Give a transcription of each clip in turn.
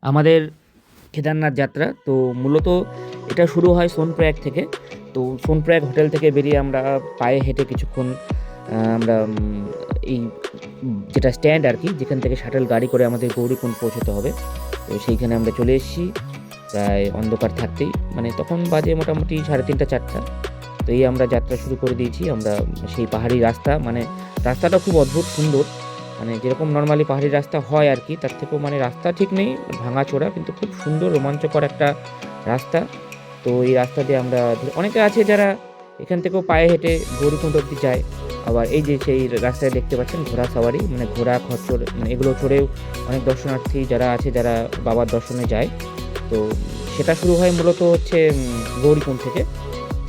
আমাদের কেদারনাথ যাত্রা। তো মূলত এটা শুরু হয় সোনপ্রয়াগ থেকে। তো সোনপ্রয়াগ হোটেল থেকে বেরিয়ে আমরা পায়ে হেঁটে কিছুক্ষণ আমরা এই যেটা স্ট্যান্ড আর কি, যেখান থেকে শাটেল গাড়ি করে আমাদের গৌরীকুণ্ড পৌঁছতে হবে, তো সেইখানে আমরা চলে এসেছি প্রায় অন্ধকার থাকতেই, মানে তখন বাজে মোটামুটি 3:30-4টা। তো এই আমরা যাত্রা শুরু করে দিয়েছি। আমরা সেই পাহাড়ি রাস্তা, মানে রাস্তাটা খুব অদ্ভুত সুন্দর, মানে যেরকম নর্মালি পাহাড়ি রাস্তা হয় আর কি, তার থেকেও মানে রাস্তা ঠিক নেই, ভাঙাচোরা, কিন্তু খুব সুন্দর রোমাঞ্চকর একটা রাস্তা। তো এই রাস্তা দিয়ে আমরা অনেকে আছে যারা এখান থেকেও পায়ে হেঁটে গৌরীকুণ্ড অব্দি যায়। আবার এই যে সেই রাস্তায় দেখতে পাচ্ছেন ঘোড়া সাওয়ারি, মানে ঘোড়া খচ্চর, মানে এগুলো চড়েও অনেক দর্শনার্থী যারা আছে যারা বাবার দর্শনে যায়। তো সেটা শুরু হয় মূলত হচ্ছে গৌরীকুণ্ড থেকে।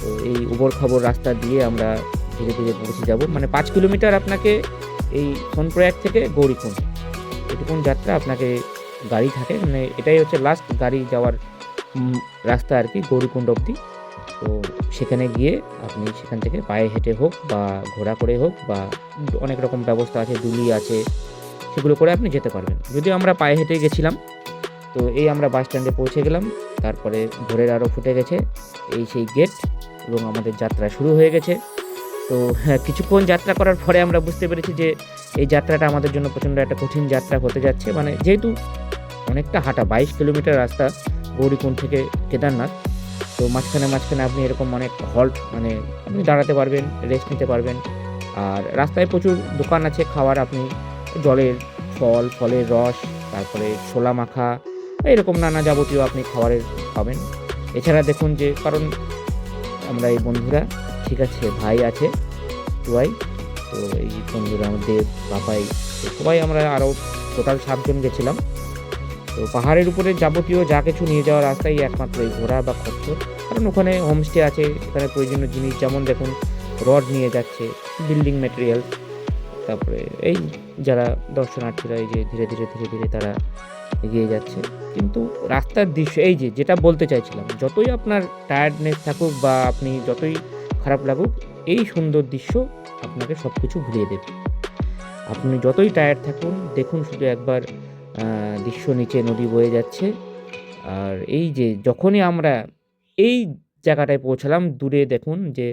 তো এই উবড় খাবড় রাস্তা দিয়ে আমরা ধীরে ধীরে পৌঁছে যাব, মানে 5 কিলোমিটার আপনাকে এই সোনপ্রয়াগ থেকে গৌরীকুণ্ড, এটুকুন যাত্রা আপনাকে গাড়ি থাকে, মানে এটাই হচ্ছে লাস্ট গাড়ি যাওয়ার রাস্তা আর কি গৌরীকুণ্ড অবধি। তো সেখানে গিয়ে আপনি সেখান থেকে পায়ে হেঁটে হোক বা ঘোড়া করে হোক বা অনেক রকম ব্যবস্থা আছে, ডুলি আছে, সেগুলো করে আপনি যেতে পারবেন। যদিও আমরা পায়ে হেঁটে গেছিলাম। তো এই আমরা বাস স্ট্যান্ডে পৌঁছে গেলাম, তারপরে ভোরের আলো ফুটে গেছে, এই সেই গেট, এবং আমাদের যাত্রা শুরু হয়ে গেছে। তো হ্যাঁ, কিছুক্ষণ যাত্রা করার পরে আমরা বুঝতে পেরেছি যে এই যাত্রাটা আমাদের জন্য প্রচণ্ড একটা কঠিন যাত্রা হতে যাচ্ছে, মানে যেহেতু অনেকটা হাঁটা, 22 কিলোমিটার রাস্তা গৌরীকুণ্ড থেকে কেদারনাথ। তো মাঝখানে মাঝখানে আপনি এরকম অনেক হল্ট, মানে আপনি দাঁড়াতে পারবেন, রেস্ট নিতে পারবেন। আর রাস্তায় প্রচুর দোকান আছে খাওয়ার, আপনি জলের ফলের রস, তারপরে ছোলা মাখা, এরকম নানা যাবতীয় আপনি খাবারের পাবেন। এছাড়া দেখুন যে, কারণ আমরা এই বন্ধুরা, ঠিক আছে, ভাই আছে টুয়াই, তো এই বন্ধুরা আমাদের বাবাই, তো সবাই আমরা আরও টোটাল 7 জন গেছিলাম। তো পাহাড়ের উপরে যাবতীয় যা কিছু নিয়ে যাওয়ার রাস্তায় একমাত্র এই ঘোড়া বা খচ্চর, কারণ ওখানে হোমস্টে আছে, সেখানে প্রয়োজনীয় জিনিস যেমন দেখুন রড নিয়ে যাচ্ছে, বিল্ডিং ম্যাটেরিয়াল, তারপরে এই যারা দর্শনার্থীরা এই যে ধীরে ধীরে ধীরে ধীরে তারা এগিয়ে যাচ্ছে। কিন্তু রাস্তার দৃশ্য, এই যে যেটা বলতে চাইছিলাম, যতই আপনার টায়ার্ডনেস থাকুক বা আপনি যতই খারাপ লাগুক, এই সুন্দর দৃশ্য আপনাকে সব কিছু ভুলিয়ে দেবে। আপনি যতই টায়ার্ড থাকুন, দেখুন শুধু একবার দৃশ্য, নিচে নদী বয়ে যাচ্ছে। আর এই যে যখনই আমরা এই জায়গাটায় পৌঁছালাম, দূরে দেখুন যে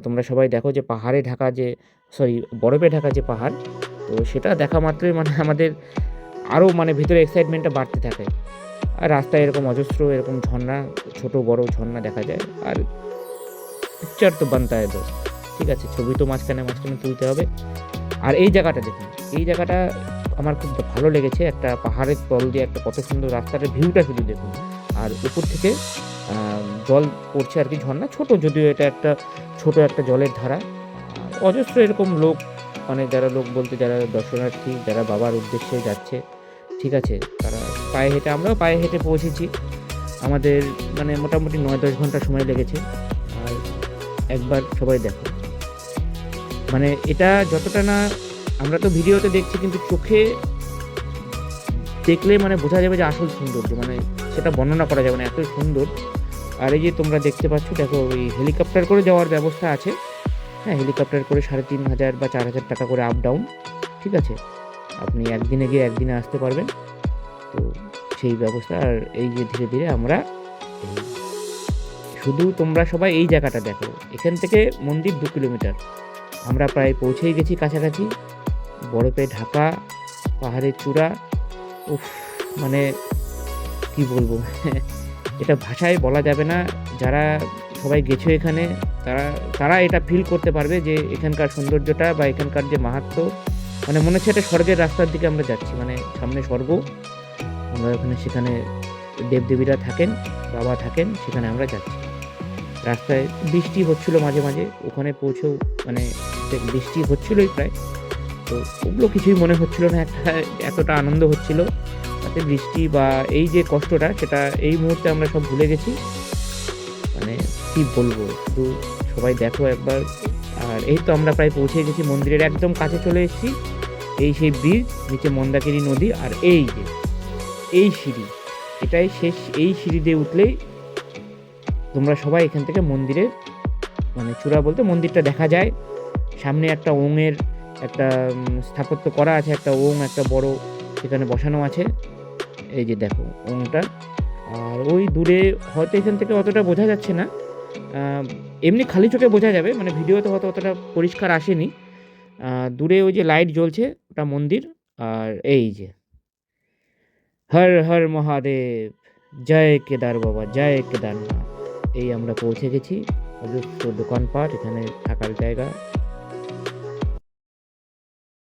তোমরা সবাই দেখো যে পাহাড়ে ঢাকা যে, সরি, বরফে ঢাকা যে পাহাড়, তো সেটা দেখা মাত্রই মানে আমাদের আরও মানে ভিতরে এক্সাইটমেন্টটা বাড়তে থাকে। আর রাস্তায় এরকম অজস্র এরকম ঝর্ণা, ছোট বড় ঝর্ণা দেখা যায়। আর পিকচার তো বানতা হয় দোস্ত, ঠিক আছে, ছবি তো মাঝখানে মাঝখানে তুলতে হবে। আর এই জায়গাটা দেখুন, এই জায়গাটা আমার খুব ভালো লেগেছে, একটা পাহাড়ের তল দিয়ে একটা কত সুন্দর রাস্তাটার ভিউটা শুধু দেখুন। আর উপর থেকে জল পড়ছে আর কি, ঝর্ণা ছোট, যদিও এটা একটা ছোট একটা জলের ধারা। অজস্র এরকম লোক, মানে যারা লোক বলতে যারা দর্শনার্থী, যারা বাবার উদ্দেশ্যে যাচ্ছে, ঠিক আছে, তারা পায়ে হেঁটে, আমরাও পায়ে হেঁটে পৌঁছেছি। আমাদের মানে মোটামুটি 9-10 ঘন্টা সময় লেগেছে। আর একবার সবাই দেখো, মানে এটা যতটা না, আমরা তো ভিডিওতে দেখছি, কিন্তু চোখে দেখলে মানে বোঝা যাবে যে আসল সৌন্দর্য, মানে সেটা বর্ণনা করা যাবে না, এত সুন্দর। আর এই যে তোমরা দেখতে পাচ্ছ, দেখো ওই হেলিকপ্টার করে যাওয়ার ব্যবস্থা আছে। হ্যাঁ, হেলিকপ্টার করে 3,500 বা 4,000 টাকা করে আপ ডাউন, ঠিক আছে, আপনি একদিনে গিয়ে একদিনে আসতে পারবেন। তো সেই ব্যবস্থা। আর এই যে ধীরে ধীরে আমরা শুধু তোমরা সবাই এই জায়গাটা দেখো, এখান থেকে মন্দির 2 কিলোমিটার, আমরা প্রায় পৌঁছেই গেছি কাছাকাছি। বরফে ঢাকা পাহাড়ের চূড়া, উফ, মানে কি বলবো এটা ভাষায় বলা যাবে না। যারা সবাই গেছো এখানে, তারা তারা এটা ফিল করতে পারবে যে এখানকার সৌন্দর্যটা বা এখানকার যে মাহাত্ম্য, মানে মনে হচ্ছে এটা স্বর্গের রাস্তার দিকে আমরা যাচ্ছি, মানে সামনে স্বর্গ। আমরা ওখানে, সেখানে দেবদেবীরা থাকেন, বাবা থাকেন, সেখানে আমরা যাচ্ছি। রাস্তায় বৃষ্টি হচ্ছিল মাঝে মাঝে, ওখানে পৌঁছেও মানে বৃষ্টি হচ্ছিলই প্রায়। তো ওগুলো কিছুই মনে হচ্ছিল না, এতটা আনন্দ হচ্ছিল তাতে। বৃষ্টি বা এই যে কষ্টটা, সেটা এই মুহূর্তে আমরা সব ভুলে গেছি। মানে কি বলবো, শুধু সবাই দেখো একবার। আর এই তো আমরা প্রায় পৌঁছে গেছি, মন্দিরের একদম কাছে চলে এসেছি। এই সেই ব্রিজ, নিচে মন্দাকিনী নদী, আর এই যে এই সিঁড়ি, এটাই শেষ। এই সিঁড়ি দিয়ে উঠলেই তোমরা সবাই এখান থেকে মন্দিরের, মানে চূড়া বলতে মন্দিরটা দেখা যায়। সামনে একটা ওঙের একটা স্থাপত্য করা আছে, একটা ওং, একটা বড় সেখানে বসানো আছে। এই যে দেখো ওমটা। আর ওই দূরে হয়তো এখান থেকে অতটা বোঝা যাচ্ছে না, এমনি খালি চোখে বোঝা যাবে, মানে ভিডিওতে হয়তো অতটা পরিষ্কার আসেনি। দূরে ওই যে লাইট জ্বলছে ওটা মন্দির। আর এই যে হর হর মহাদেব, জয় কেদার বাবা, জয় কেদারনাথ। এই আমরা পৌঁছে গেছি, অজস্র দোকানপাট, এখানে থাকার জায়গা।